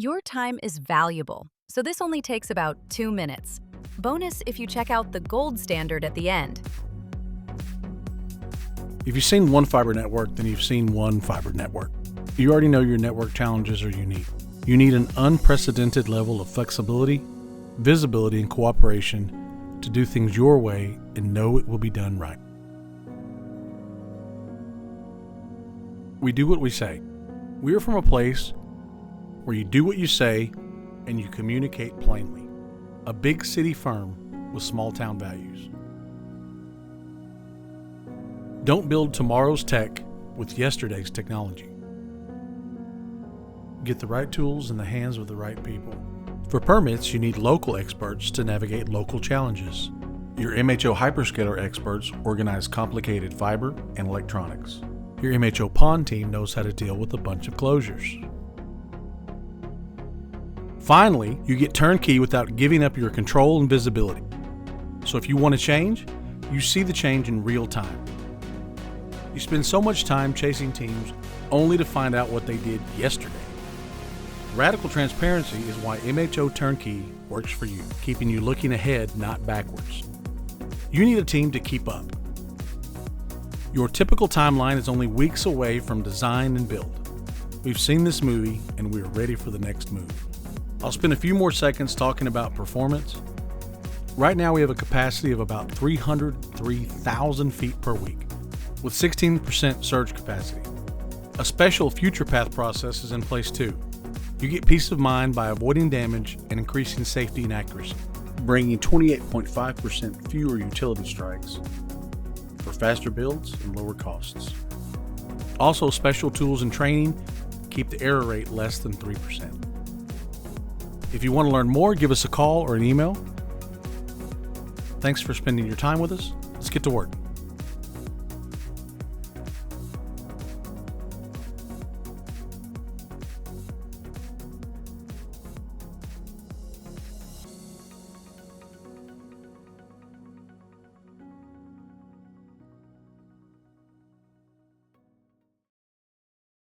Your time is valuable, so this only takes about 2 minutes. Bonus if you check out the gold standard at the end. If you've seen one fiber network, then you've seen one fiber network. You already know your network challenges are unique. You need an unprecedented level of flexibility, visibility, and cooperation to do things your way and know it will be done right. We do what we say. We are from a place where you do what you say and you communicate plainly. A big city firm with small town values. Don't build tomorrow's tech with yesterday's technology. Get the right tools in the hands of the right people. For permits, you need local experts to navigate local challenges. Your MHO hyperscaler experts organize complicated fiber and electronics. Your MHO PON team knows how to deal with a bunch of closures. Finally, you get turnkey without giving up your control and visibility. So if you want to change, you see the change in real time. You spend so much time chasing teams only to find out what they did yesterday. Radical transparency is why MHO Turnkey works for you, keeping you looking ahead, not backwards. You need a team to keep up. Your typical timeline is only weeks away from design and build. We've seen this movie and we are ready for the next move. I'll spend a few more seconds talking about performance. Right now we have a capacity of about 303,000 feet per week, with 16% surge capacity. A special future path process is in place too. You get peace of mind by avoiding damage and increasing safety and accuracy, bringing 28.5% fewer utility strikes for faster builds and lower costs. Also, special tools and training keep the error rate less than 3%. If you want to learn more, give us a call or an email. Thanks for spending your time with us. Let's get to work.